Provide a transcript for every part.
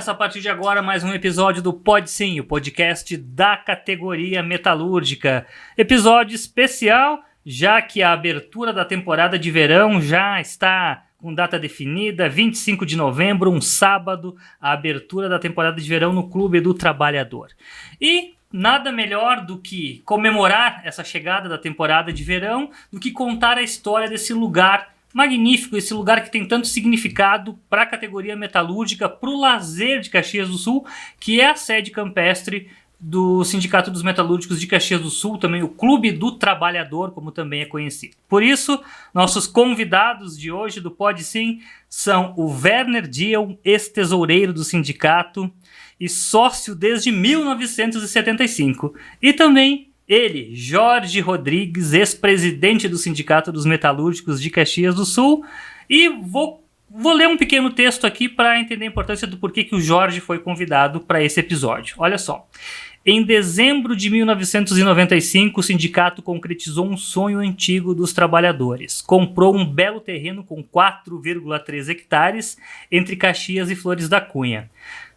Começa a partir de agora mais um episódio do Pode Sim, o podcast da categoria metalúrgica. Episódio especial, já que a abertura da temporada de verão já está com data definida, 25 de novembro, um sábado, a abertura da temporada de verão no Clube do Trabalhador. E nada melhor do que comemorar essa chegada da temporada de verão, do que contar a história desse lugar magnífico, esse lugar que tem tanto significado para a categoria metalúrgica, para o lazer de Caxias do Sul, que é a sede campestre do Sindicato dos Metalúrgicos de Caxias do Sul, também o Clube do Trabalhador, como também é conhecido. Por isso, nossos convidados de hoje do Pode Sim são o Werner Diel, ex-tesoureiro do sindicato e sócio desde 1975, e também ele, Jorge Rodrigues, ex-presidente do Sindicato dos Metalúrgicos de Caxias do Sul. E vou ler um pequeno texto aqui para entender a importância do porquê que o Jorge foi convidado para esse episódio. Olha só. Em dezembro de 1995, o sindicato concretizou um sonho antigo dos trabalhadores. Comprou um belo terreno com 4,3 hectares entre Caxias e Flores da Cunha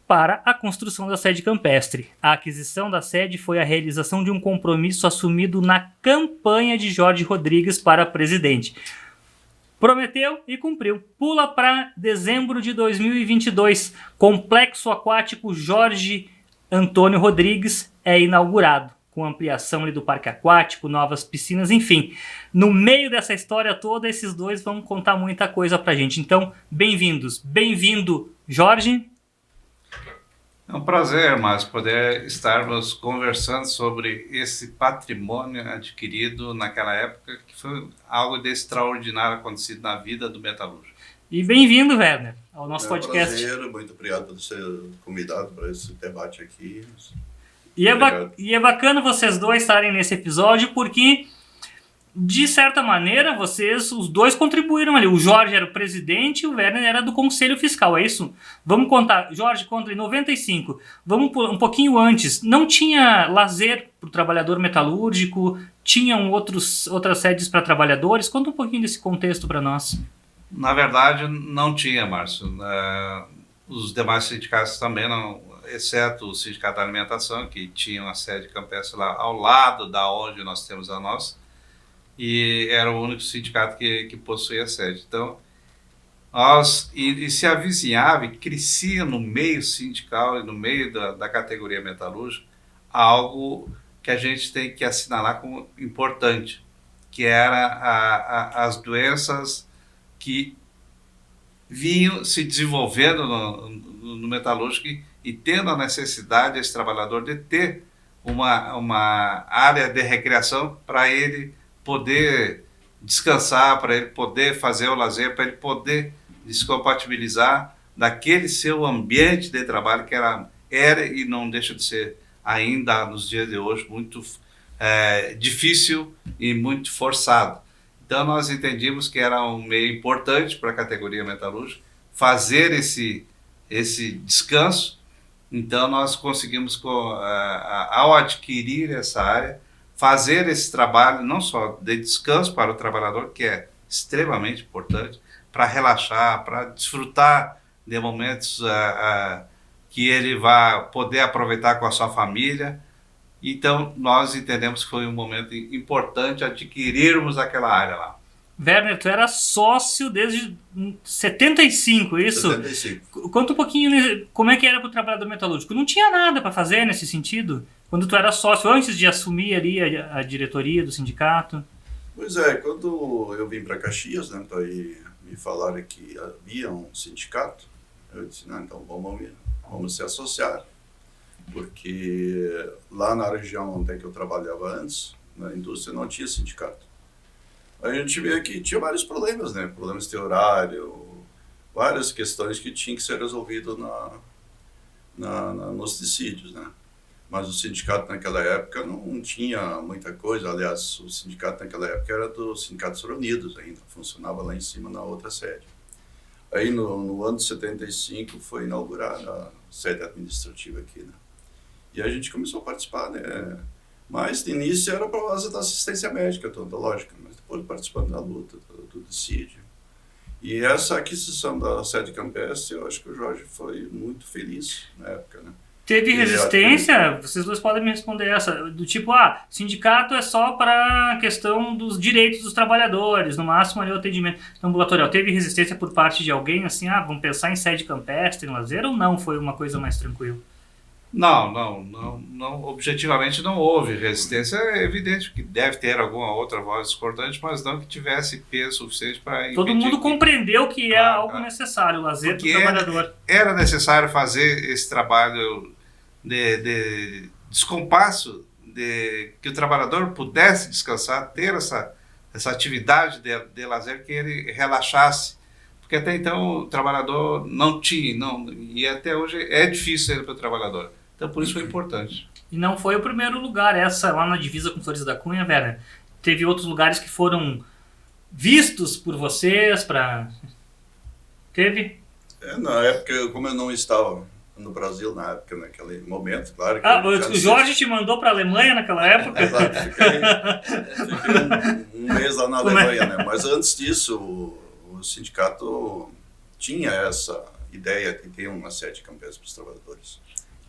para a construção da sede campestre. A aquisição da sede foi a realização de um compromisso assumido na campanha de Jorge Rodrigues para presidente. Prometeu e cumpriu. Pula para dezembro de 2022. Complexo Aquático Jorge Antônio Rodrigues é inaugurado, com ampliação ali do parque aquático, novas piscinas, enfim. No meio dessa história toda, esses dois vão contar muita coisa pra gente. Então, bem-vindos. Bem-vindo, Jorge. É um prazer, Márcio, poder estarmos conversando sobre esse patrimônio adquirido naquela época, que foi algo de extraordinário acontecido na vida do metalúrgico. E bem-vindo, Werner, ao nosso podcast. É um prazer, muito obrigado por ser convidado para esse debate aqui. E é bacana vocês dois estarem nesse episódio, porque, de certa maneira, vocês, os dois contribuíram ali. O Jorge era o presidente e o Werner era do Conselho Fiscal, é isso? Vamos contar. Jorge conta em 95. Vamos um pouquinho antes. Não tinha lazer para o trabalhador metalúrgico? Tinham outras sedes para trabalhadores? Conta um pouquinho desse contexto para nós. Na verdade, não tinha, Márcio. Os demais sindicatos também não, exceto o Sindicato da Alimentação, que tinha uma sede campestre lá ao lado da onde nós temos a nossa, e era o único sindicato que possuía sede. Então, e se avizinhava e crescia no meio sindical e no meio da categoria metalúrgica algo que a gente tem que assinalar como importante, que era as doenças que vinham se desenvolvendo no metalúrgico e tendo a necessidade, esse trabalhador, de ter uma área de recreação para ele poder descansar, para ele poder fazer o lazer, para ele poder descompatibilizar daquele seu ambiente de trabalho que era e não deixa de ser ainda nos dias de hoje muito difícil e muito forçado. Então nós entendíamos que era um meio importante para a categoria metalúrgica fazer esse descanso. Então nós conseguimos, ao adquirir essa área, fazer esse trabalho não só de descanso para o trabalhador, que é extremamente importante, para relaxar, para desfrutar de momentos que ele vai poder aproveitar com a sua família. Então, nós entendemos que foi um momento importante adquirirmos aquela área lá. Werner, tu era sócio desde 75, isso? 75. Conta um pouquinho como é que era para o trabalhador metalúrgico. Não tinha nada para fazer nesse sentido? Quando tu era sócio, antes de assumir ali a diretoria do sindicato? Pois é, quando eu vim para Caxias, né, me falaram que havia um sindicato, eu disse, não, então vamos se associar. Porque lá na região onde eu trabalhava antes, na indústria, não tinha sindicato. A gente vê que tinha vários problemas, né? Problemas de horário, várias questões que tinham que ser resolvidas nos dissídios, né? Mas o sindicato naquela época não tinha muita coisa. Aliás, o sindicato naquela época era dos Sindicatos Unidos ainda, funcionava lá em cima na outra sede. Aí no ano de 75 foi inaugurada a sede administrativa aqui, né? E a gente começou a participar, né? Mas de início era por causa da assistência médica odontológica, mas depois participando da luta, do dissídio. E essa aquisição da sede campestre, eu acho que o Jorge foi muito feliz na época, né? Teve resistência? Vocês dois podem me responder essa. Do tipo, sindicato é só para a questão dos direitos dos trabalhadores, no máximo ali o atendimento ambulatorial. Teve resistência por parte de alguém, assim, vamos pensar em sede campestre, em lazer, ou não? Foi uma coisa mais tranquila? Não, objetivamente não houve resistência. É evidente que deve ter alguma outra voz discordante, mas não que tivesse peso suficiente para impedir. Todo mundo compreendeu que é algo necessário, o lazer do trabalhador. Era necessário fazer esse trabalho de descompasso, que o trabalhador pudesse descansar, ter essa atividade de lazer, que ele relaxasse. Porque até então o trabalhador não tinha, e até hoje é difícil ser para o trabalhador. Então por isso foi importante. E não foi o primeiro lugar, essa lá na divisa com Flores da Cunha, Werner. Teve outros lugares que foram vistos por vocês Teve? Na época, como eu não estava no Brasil na época, naquele momento, claro que... o Jorge te mandou para a Alemanha naquela época? Exato, fiquei um mês lá na Alemanha, né? Mas antes disso, o sindicato tinha essa ideia de ter uma sede campestre para os trabalhadores.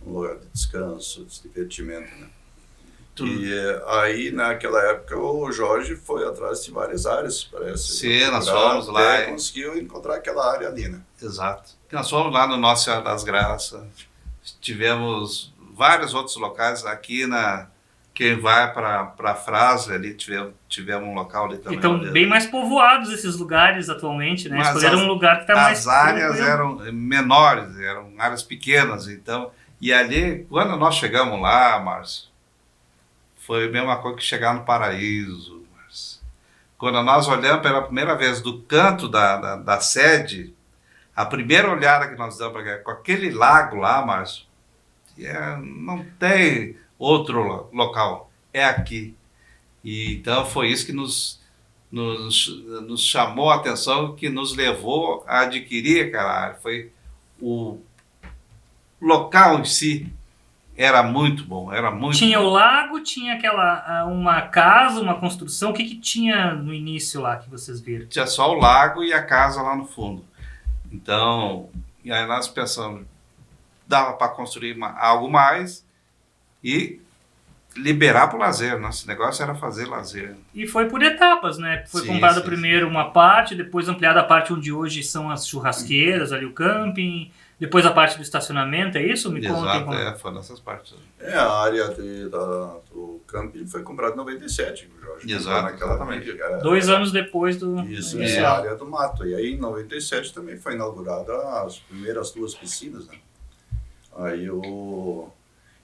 Um lugar de descanso, de divertimento, né? E aí, naquela época, o Jorge foi atrás de várias áreas, parece. Sim, nós fomos lá. E conseguiu encontrar aquela área ali, né? Exato. Nós fomos lá no Nossa Senhora das Graças. Tivemos vários outros locais aqui quem vai para a Frase ali, tivemos um local ali também. Então, bem mais povoados esses lugares atualmente, né? Mas escolheram um lugar que está mais... As áreas eram menores, eram áreas pequenas, então... E ali, quando nós chegamos lá, Márcio, foi a mesma coisa que chegar no paraíso, Márcio. Quando nós olhamos pela primeira vez do canto da sede, a primeira olhada que nós damos com aquele lago lá, Márcio, não tem outro local, é aqui. E então foi isso que nos chamou a atenção, que nos levou a adquirir aquela área. Foi o local em si era muito bom, era muito Tinha bom. O lago, tinha uma casa, uma construção. O que tinha no início lá que vocês viram? Tinha só o lago e a casa lá no fundo. Então, e aí nós pensamos, dava para construir algo mais e liberar para o lazer. Nosso negócio era fazer lazer. E foi por etapas, né? Foi comprada primeiro uma parte, depois ampliada a parte onde hoje são as churrasqueiras, ali o camping, depois a parte do estacionamento, é isso? Me Exato, conta. foi nessas partes. A área do camping foi comprada em 97, Jorge. Exatamente. 2 anos depois do... Isso, a área do mato. E aí em 97 também foi inaugurada as primeiras 2 piscinas, né? Aí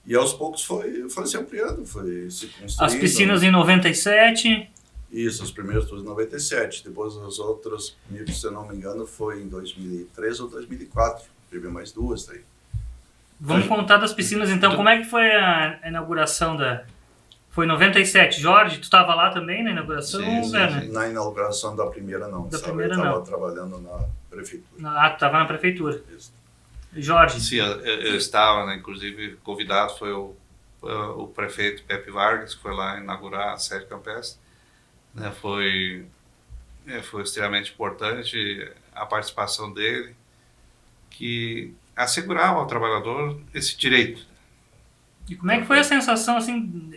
E aos poucos foi se ampliando, foi se construindo. As piscinas em 97... Isso, as primeiras 2 em 97. Depois as outras, se eu não me engano, foi em 2003 ou 2004. Teve mais 2 daí. Vamos contar das piscinas então. Como é que foi a inauguração Foi em 97. Jorge, tu estava lá também na inauguração? Sim. Na inauguração da primeira não. Eu estava trabalhando na prefeitura. Tu estava na prefeitura. Isso. Jorge? Sim, eu estava, né, inclusive convidado foi o prefeito Pepe Vargas, que foi lá inaugurar a sede campestre. Né, foi extremamente importante a participação dele, que assegurava ao trabalhador esse direito. E como é que foi a sensação, assim,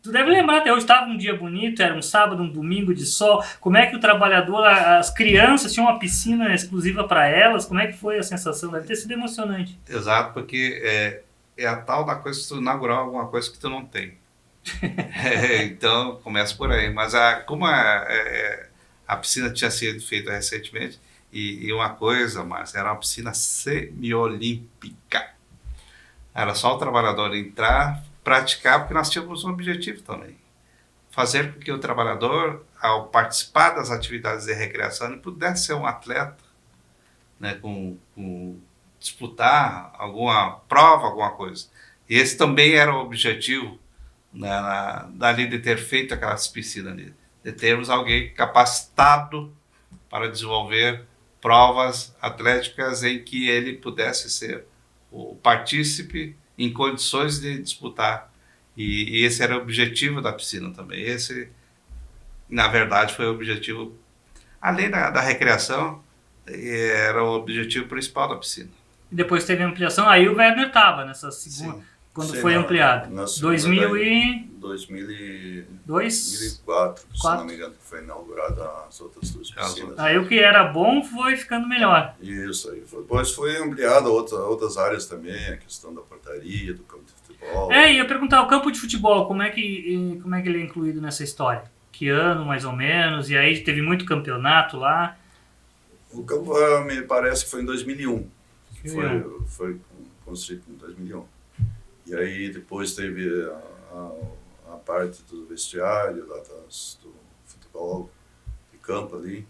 tu deve lembrar até hoje, estava um dia bonito, era um sábado, um domingo de sol, como é que o trabalhador, as crianças tinham uma piscina exclusiva para elas, como é que foi a sensação? Deve ter sido emocionante. Exato, porque é a tal da coisa de tu inaugurar alguma coisa que tu não tem. Então, começa por aí. Mas como a piscina tinha sido feita recentemente, e uma coisa, Márcia, era uma piscina semiolímpica. Era só o trabalhador entrar, praticar, porque nós tínhamos um objetivo também. Fazer com que o trabalhador, ao participar das atividades de recreação, ele pudesse ser um atleta, né, disputar alguma prova, alguma coisa. E esse também era o objetivo, né, dali de ter feito aquelas piscinas ali, de termos alguém capacitado para desenvolver provas atléticas em que ele pudesse ser o partícipe em condições de disputar. E esse era o objetivo da piscina também. Esse, na verdade, foi o objetivo, além da recreação, era o objetivo principal da piscina. E depois teve ampliação, aí o Werner estava nessa segunda, Sim. quando Sim, foi ampliado. na segunda 2002? 2004, se Quatro. não me engano, que foi inaugurada as outras duas piscinas. Aí o que era bom foi ficando melhor. Isso aí. Depois foi ampliado outras áreas também, a questão da portaria, do campo de futebol. E eu ia perguntar, o campo de futebol, como é que ele é incluído nessa história? Que ano, mais ou menos? E aí teve muito campeonato lá. O campo, me parece que foi em 2001. Foi construído em 2001. E aí depois teve a parte do vestiário, lá do futebol de campo ali.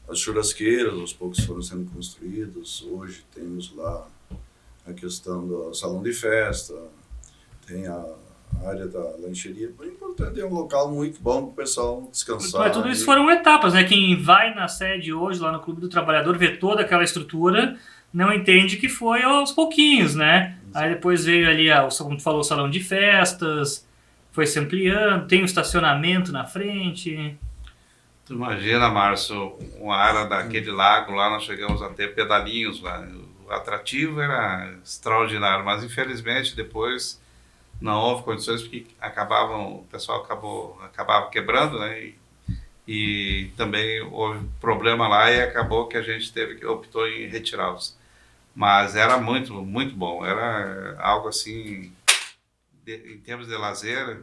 As churrasqueiras, aos poucos foram sendo construídas. Hoje temos lá a questão do salão de festa, tem a área da lancheria. O importante é um local muito bom para o pessoal descansar. Mas tudo isso foram etapas, né? Quem vai na sede hoje, lá no Clube do Trabalhador, vê toda aquela estrutura, não entende que foi aos pouquinhos, né? Aí depois veio ali, como tu falou, o salão de festas, foi se ampliando, tem um estacionamento na frente. Tu imagina, Márcio, uma área daquele lago lá, nós chegamos a ter pedalinhos lá. O atrativo era extraordinário, mas infelizmente depois não houve condições porque o pessoal acabava quebrando, né? E também houve problema lá e acabou que a gente optou em retirá-los. Mas era muito, muito bom, era algo assim, em termos de lazer,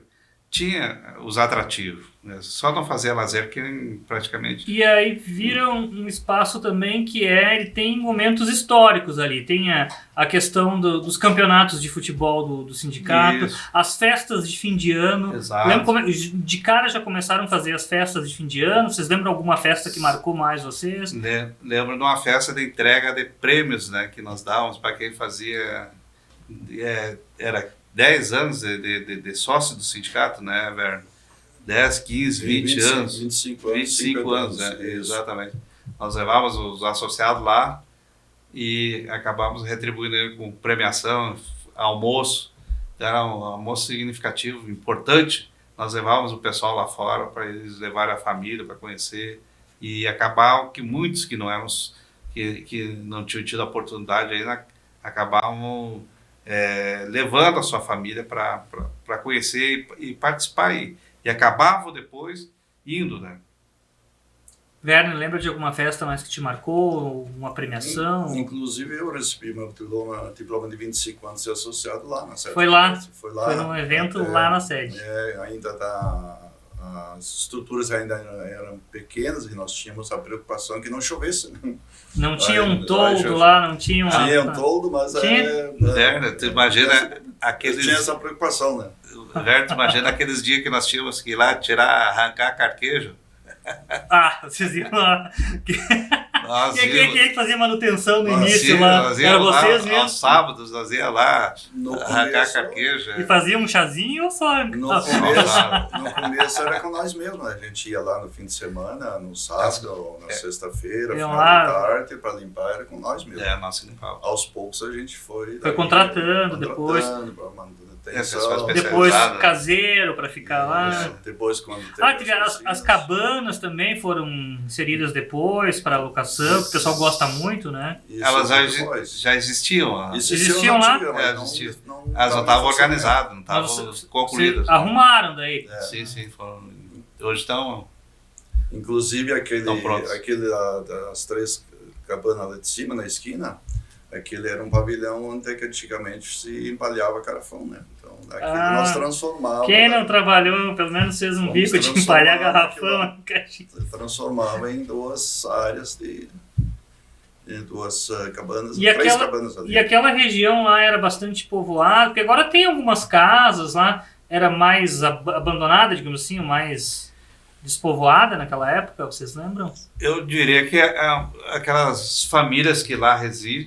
tinha os atrativos, né? Só não fazia lazer que praticamente... E aí vira um espaço também que ele tem momentos históricos ali, tem a questão dos campeonatos de futebol do sindicato, Isso. as festas de fim de ano. Exato. Lembro de cara já começaram a fazer as festas de fim de ano, vocês lembram alguma festa que marcou mais vocês? Lembro de uma festa de entrega de prêmios, né, que nós dávamos para quem fazia... Era 10 anos de sócio do sindicato, né, Werner? 10, 15, 20 anos. 25 anos, né? Exatamente. Nós levávamos os associados lá e acabávamos retribuindo ele com premiação, almoço. Era um almoço significativo, importante. Nós levávamos o pessoal lá fora para eles levarem a família para conhecer. E acabava que muitos que não eram, que não tinham tido a oportunidade ainda, acabavam levando a sua família para conhecer e participar e acabavam depois indo, né? Werner, lembra de alguma festa mais que te marcou, uma premiação? Inclusive eu recebi meu diploma de 25 anos de associado lá na sede. Foi lá? Foi lá. Foi num evento lá na sede. Ainda as estruturas ainda eram pequenas e nós tínhamos a preocupação que não chovesse, né? Não tinha um toldo lá, não tinha uma... Tinha um toldo, mas... Tu imagina aqueles... Tinha essa preocupação, né? Tu imagina aqueles dias que nós tínhamos que ir lá arrancar carquejo. Vocês iam lá... Quem é que fazia manutenção no início lá? Era vocês mesmo? Aos sábados nós íamos lá arrancar carquejo. E fazia um chazinho ou só? No começo era com nós mesmos. A gente ia lá no fim de semana, no sábado ou na sexta-feira, final da tarde, para limpar, era com nós mesmos. Nós limpávamos. Aos poucos a gente foi contratando depois. Depois caseiro para ficar lá. Depois quando as cabanas também foram inseridas depois para locação, que o pessoal gosta muito, né? Elas já existiam. Existiam lá? Existiam. Elas não estavam organizadas, não estavam concluídas. Arrumaram daí? Sim. Hoje estão... Inclusive aquele das 3 cabanas lá de cima, na esquina, aquele era um pavilhão onde antigamente se empalhava carafão, né? Então, aquilo nós transformávamos... Quem não trabalhou, pelo menos fez um bico de empalhar garrafão. Transformava em 2 áreas de 2 cabanas, e 3 cabanas ali. E aquela região lá era bastante povoada, porque agora tem algumas casas lá, era mais abandonada, digamos assim, mais... despovoada naquela época, vocês lembram? Eu diria que aquelas famílias que lá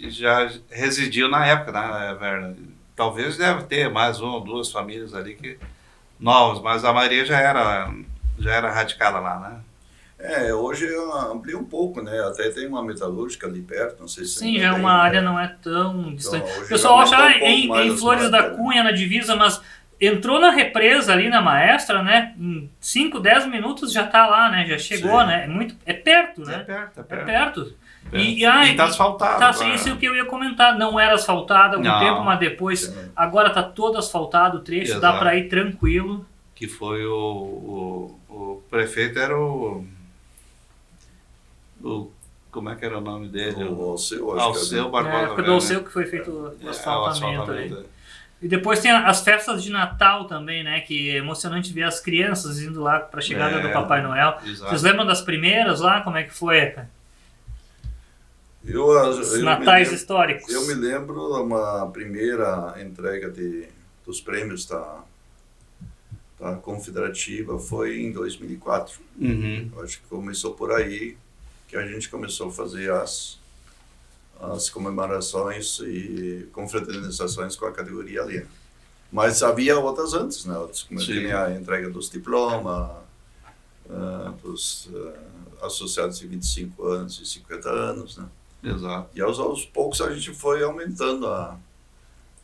já residiam na época, né, Werner? Talvez deve ter mais 1 ou 2 famílias ali novas, mas a maioria já era radicada lá, né? Hoje amplia um pouco, né? Até tem uma metalúrgica ali perto, não sei se... Sim, já é uma área não é tão distante. O pessoal acha em Flores da Cunha, na divisa, mas entrou na represa ali na Maestra, né? Em 5, 10 minutos já tá lá, né? Já chegou, Sim. né? É perto, É né? perto, é É perto. perto. E E tá asfaltado. tá, agora. isso é o que eu ia comentar. Não era asfaltado há algum Não. tempo, mas depois, Sim. agora tá todo asfaltado o trecho, dá Exato. pra ir tranquilo. Que foi o prefeito, era o. Como é que era o nome dele? O Alceu, acho que Alceu é. Na Barbosa época do Velho, Alceu né? que foi feito o É, asfaltamento aí. asfaltamento. E depois tem as festas de Natal também, né? Que é emocionante ver as crianças indo lá pra chegada do Papai Noel. Exato. Vocês lembram das primeiras lá? Como é que foi? Os Eu natais me históricos. Eu me lembro de uma primeira entrega dos prêmios da Confederativa, foi em 2004. Uhum. Eu acho que começou por aí, que a gente começou a fazer as comemorações e confraternizações com a categoria ali. Mas havia outras antes, né? Como Sim. tinha a entrega dos diplomas, dos associados de 25 anos e 50 anos, né? Exato. E aos poucos a gente foi aumentando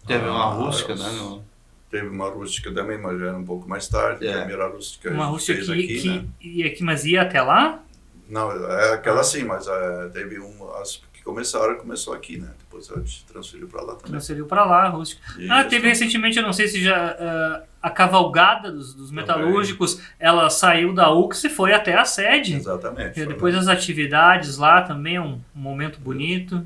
Teve uma rústica, né? Teve uma rústica também, mas já era um pouco mais tarde. É. A primeira rústica Uma a gente rústica fez que, aqui, que, né? ia aqui, mas ia até lá? Não, é aquela sim, mas teve as que começou aqui, né? Depois a gente transferiu para lá também. Transferiu pra lá, a rústica. Isso. Teve recentemente, eu não sei se já a cavalgada dos metalúrgicos, ela saiu da UX e foi até a sede. Exatamente. E depois as atividades lá também, um momento bonito.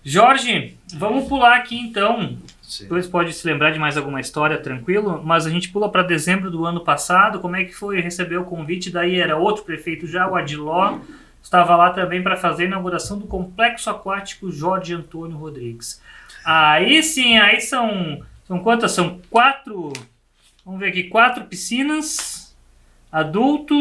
Jorge, vamos pular aqui então. Sim. Depois pode se lembrar de mais alguma história, tranquilo, mas a gente pula para dezembro do ano passado. Como é que foi receber o convite? Daí era outro prefeito já, o Adiló, estava lá também para fazer a inauguração do Complexo Aquático Jorge Antônio Rodrigues. Aí sim, aí são quantas? São 4, vamos ver aqui, 4 piscinas, adulto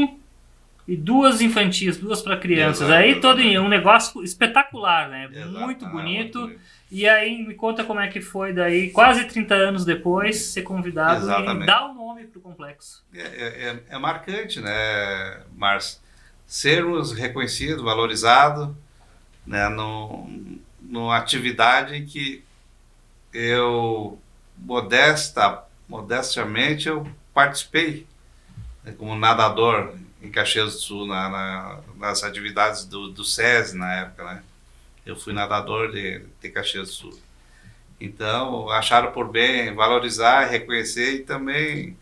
e 2 infantis, 2 para crianças. Exato, Aí todo exatamente. um negócio espetacular, né? Exato. Muito bonito. Muito bonito. E aí, me conta como é que foi daí, quase 30 anos depois, ser convidado Exatamente. e dar o nome pro complexo. É marcante, né, Márcio? Sermos reconhecidos, valorizados, né, numa atividade que eu, modestamente, eu participei, né, como nadador em Caxias do Sul, nas atividades do SESI na época, né? Eu fui nadador de Caxias do Sul. Então, acharam por bem valorizar, reconhecer, e também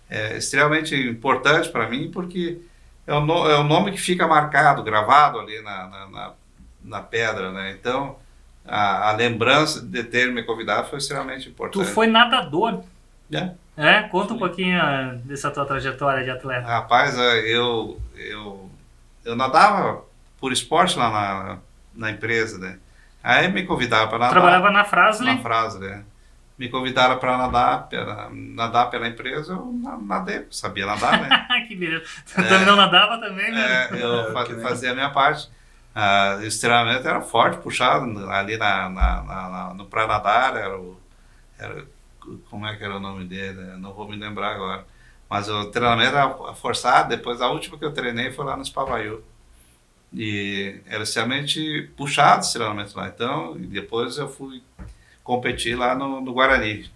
é extremamente importante para mim, porque é o nome que fica marcado, gravado ali na pedra, né? Então, a lembrança de ter me convidado foi extremamente importante. Tu foi nadador, É. Conta um pouquinho dessa tua trajetória de atleta. Rapaz, eu nadava por esporte lá na empresa, né? Aí me convidaram para nadar. Trabalhava na Frasle. Na frase, né? Me convidaram para nadar pela empresa, eu nadei, sabia nadar, né? Que beleza. Tu também não nadava também, né? Eu fazia a minha parte. Esse treinamento era forte, puxado ali no para nadar, como é que era o nome dele? Não vou me lembrar agora. Mas o treinamento era forçado. Depois a última que eu treinei foi lá no Espavaiú. E era extremamente puxado esse treinamento lá. Então, e depois eu fui competir lá no Guarani.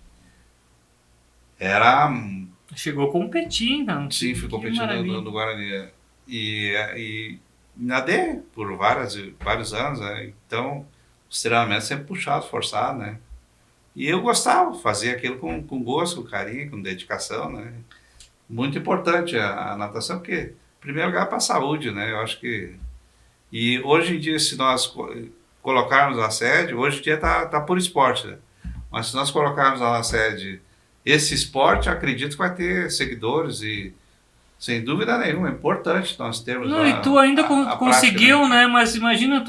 Chegou a competir, então. Sim, fui competir no Guarani. E nadei por vários anos, né? Então, os treinamentos sempre puxados, forçados, né? E eu gostava, fazia aquilo com gosto, com carinho, com dedicação, né? Muito importante a natação, porque, em primeiro lugar, para a saúde, né? Eu acho que... E hoje em dia, se nós colocarmos na sede, hoje em dia tá por esporte, né? Mas se nós colocarmos na sede esse esporte, acredito que vai ter seguidores e, sem dúvida nenhuma, é importante nós termos Não, e tu ainda conseguiu, prática, né? Mas imagina,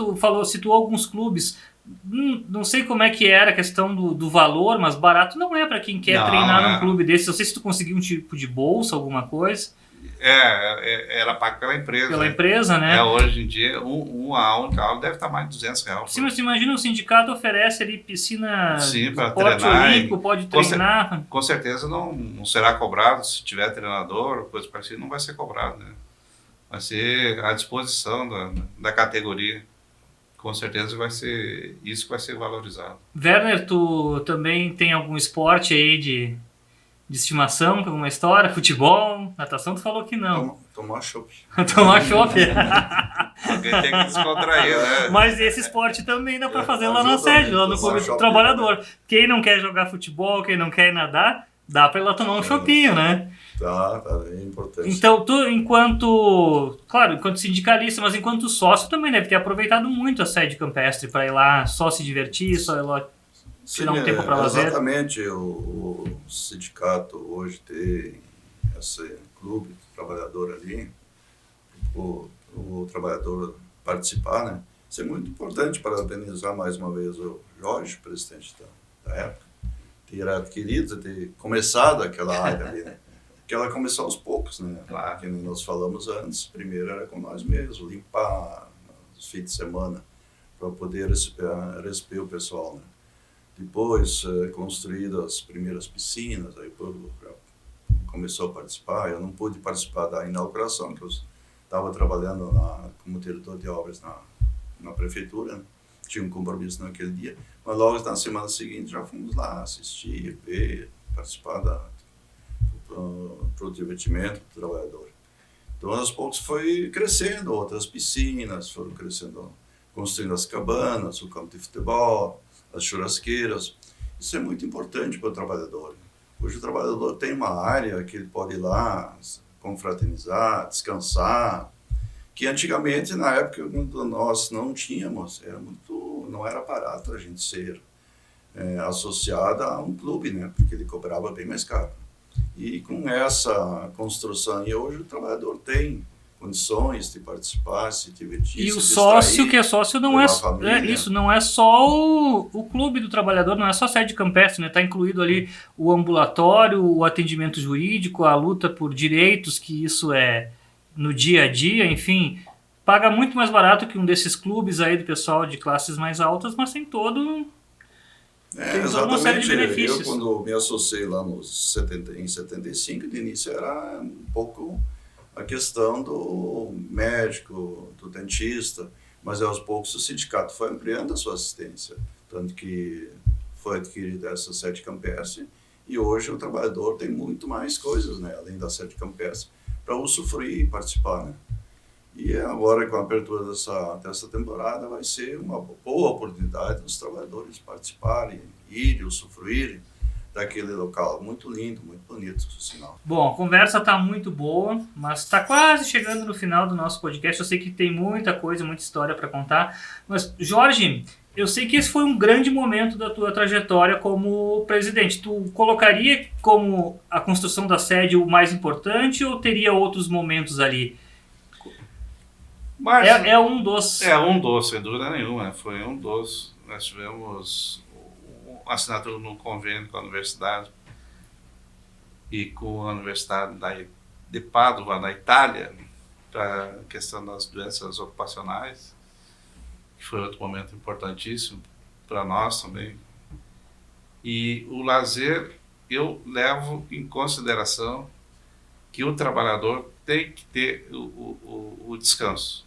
citou alguns clubes. Não sei como é que era a questão do valor, mas barato não é para quem quer treinar num clube desse. Não sei se tu conseguiu um tipo de bolsa, alguma coisa. Era pago pela empresa. Pela empresa, né? Hoje em dia, a única aula deve estar mais de R$200. Sim, mas imagina, o sindicato oferece ali piscina, para esporte treinar, olímpico, pode treinar. Com certeza não será cobrado. Se tiver treinador, coisa parecida, não vai ser cobrado, né? Vai ser à disposição da categoria. Com certeza vai ser isso que vai ser valorizado. Werner, tu também tem algum esporte aí de estimação, alguma história? Futebol? Natação, tu falou que não. Tomar chopp. Tomar chopp. Alguém tem que descontrair, né? Mas esse esporte também dá pra fazer lá na ajuda sede, muito, lá no tomar Clube do chopp, Trabalhador. Quem não quer jogar futebol, quem não quer nadar, dá pra ir lá tomar um choppinho, né? Tá, é importante. Então, tu, enquanto sindicalista, mas enquanto sócio, também deve ter aproveitado muito a sede campestre para ir lá só se divertir, só ir lá tirar um tempo para lazer. Exatamente, o sindicato hoje tem esse clube do trabalhador ali, o trabalhador participar, né? Isso é muito importante, parabenizar mais uma vez o Jorge, presidente da época, ter adquirido, ter começado aquela área ali, né? Porque ela começou aos poucos, né? Claro. Que nós falamos antes, primeiro era com nós mesmos, limpar os fins de semana para poder receber o pessoal, né? Depois, construídas as primeiras piscinas, aí o povo começou a participar. Eu não pude participar da inauguração, que eu estava trabalhando como diretor de obras na prefeitura, né? Tinha um compromisso naquele dia, mas logo na semana seguinte já fomos lá assistir, ver, participar pro divertimento do trabalhador. Então, aos poucos foi crescendo, outras piscinas foram crescendo, construindo as cabanas, o campo de futebol, as churrasqueiras. Isso é muito importante para o trabalhador. Hoje o trabalhador tem uma área que ele pode ir lá confraternizar, descansar, que antigamente, na época, nós não tínhamos, não era barato a gente ser associado a um clube, né? Porque ele cobrava bem mais caro. E com essa construção, e hoje o trabalhador tem condições de participar, se divertir, e se o sócio distrair, que é sócio não é família. isso, não é só o clube do trabalhador, não é só a sede campestre, né? Está incluído ali o ambulatório, o atendimento jurídico, a luta por direitos, que isso é no dia a dia, enfim, paga muito mais barato que um desses clubes aí do pessoal de classes mais altas, mas tem toda uma série de benefícios. Eu, quando me associei lá em 75, de início era um pouco a questão do médico, do dentista, mas aos poucos o sindicato foi ampliando a sua assistência, tanto que foi adquirida essa sede campestre e hoje o trabalhador tem muito mais coisas, né, além da sede campestre, para usufruir e participar, né? E agora, com a abertura dessa temporada, vai ser uma boa oportunidade dos trabalhadores participarem, irem, usufruírem daquele local. Muito lindo, muito bonito, por sinal. Bom, a conversa está muito boa, mas está quase chegando no final do nosso podcast. Eu sei que tem muita coisa, muita história para contar. Mas, Jorge, eu sei que esse foi um grande momento da tua trajetória como presidente. Tu colocaria como a construção da sede o mais importante ou teria outros momentos ali? Mas é um dos, sem dúvida nenhuma. Foi um dos. Nós tivemos assinatura no convênio com a universidade e com a Universidade de Padova, na Itália, para a questão das doenças ocupacionais, que foi outro momento importantíssimo para nós também. E o lazer, eu levo em consideração que o trabalhador tem que ter o descanso.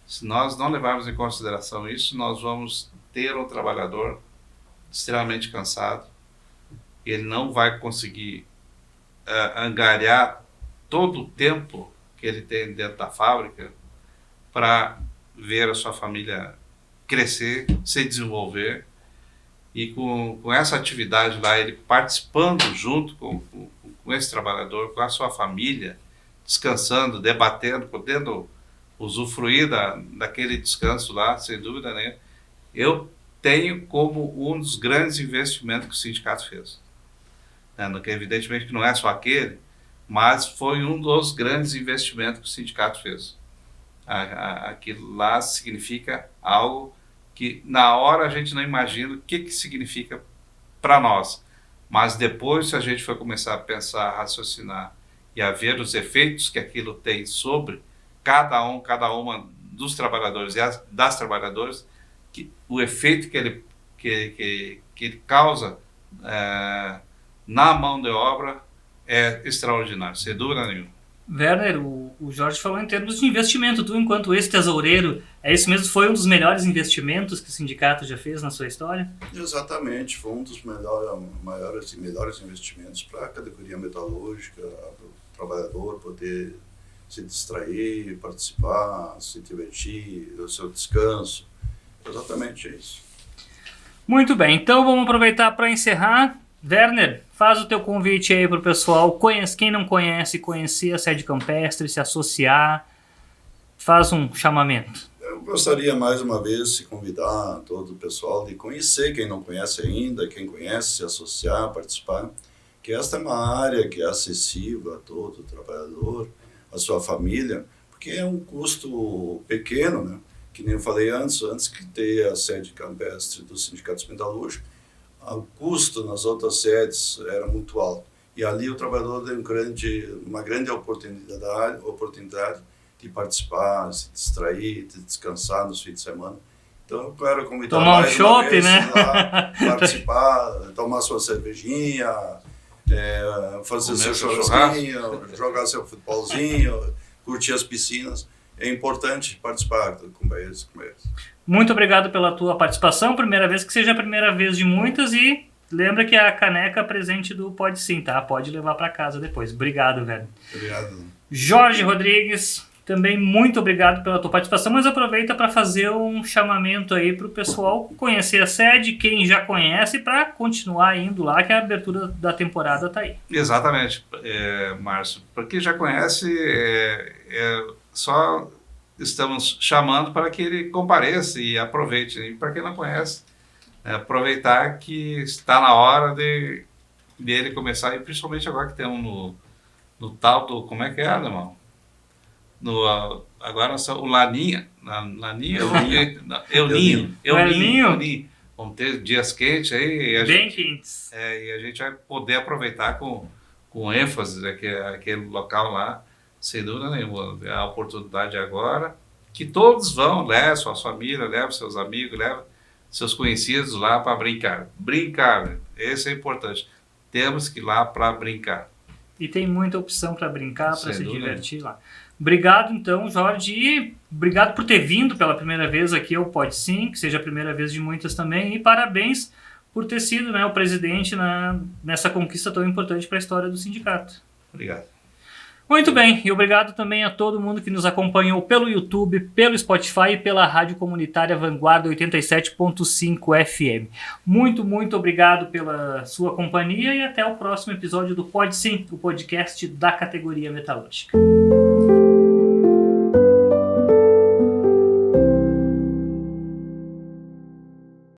Se nós não levarmos em consideração isso, nós vamos ter um trabalhador extremamente cansado. Ele não vai conseguir angariar todo o tempo que ele tem dentro da fábrica para ver a sua família crescer, se desenvolver. E com essa atividade lá, ele participando junto com esse trabalhador, com a sua família, descansando, debatendo, podendo usufruir daquele descanso lá, sem dúvida nenhuma, eu tenho como um dos grandes investimentos que o sindicato fez. Evidentemente que não é só aquele, mas foi um dos grandes investimentos que o sindicato fez. Aquilo lá significa algo que na hora a gente não imagina o que significa para nós. Mas depois, se a gente for começar a pensar, a raciocinar e a ver os efeitos que aquilo tem sobre cada uma dos trabalhadores e das trabalhadoras, o efeito que ele causa na mão de obra é extraordinário, sem dúvida nenhuma. Werner, o o Jorge falou em termos de investimento. Tu, enquanto ex-tesoureiro, isso mesmo? Foi um dos melhores investimentos que o sindicato já fez na sua história? Exatamente, foi um dos maiores e melhores investimentos para a categoria metalúrgica, para o trabalhador poder se distrair, participar, se divertir, o seu descanso. Exatamente isso. Muito bem, então vamos aproveitar para encerrar. Werner, faz o teu convite aí para o pessoal, quem não conhece, conhecer a sede campestre, se associar, faz um chamamento. Eu gostaria mais uma vez de convidar todo o pessoal de conhecer, quem não conhece ainda, quem conhece, se associar, participar, que esta é uma área que é acessível a todo trabalhador, a sua família, porque é um custo pequeno, né? Que nem eu falei antes que ter a sede campestre dos sindicatos metalúrgicos, o custo nas outras sedes era muito alto. E ali o trabalhador tem uma grande oportunidade de participar, se distrair, de descansar nos fins de semana. Então, eu quero convidar tomar mais um uma chopp, vez, né? Lá, participar, tomar sua cervejinha, fazer comer seu seu churrasquinho, jogar seu futebolzinho, curtir as piscinas. É importante participar, companheiros e companheiras. Muito obrigado pela tua participação, primeira vez, que seja a primeira vez de muitas, e lembra que a caneca presente do Pode Sim, tá? Pode levar para casa depois. Obrigado, velho. Obrigado. Jorge Rodrigues, também muito obrigado pela tua participação, mas aproveita para fazer um chamamento aí para o pessoal conhecer a sede, quem já conhece, para continuar indo lá, que a abertura da temporada tá aí. Exatamente, Márcio. Para quem já conhece, só estamos chamando para que ele compareça e aproveite. E para quem não conhece, aproveitar que está na hora de ele começar, e principalmente agora que temos no tal do... Como é que é, Adamão? Agora o Laninha. El Ninho. Vamos ter dias quentes aí. Bem quentes. E a gente vai poder aproveitar com ênfase aquele local lá. Sem dúvida nenhuma, é a oportunidade agora que todos vão, leve sua família, leve seus amigos, leve seus conhecidos lá para brincar. Brincar, esse é importante. Temos que ir lá para brincar. E tem muita opção para brincar, para se divertir lá. Obrigado então, Jorge, e obrigado por ter vindo pela primeira vez aqui ao Pode Sim, que seja a primeira vez de muitas também, e parabéns por ter sido, né, o presidente nessa conquista tão importante para a história do sindicato. Obrigado. Muito bem, e obrigado também a todo mundo que nos acompanhou pelo YouTube, pelo Spotify e pela Rádio Comunitária Vanguarda 87.5 FM. Muito, muito obrigado pela sua companhia e até o próximo episódio do Pode Sim, o podcast da categoria metalúrgica.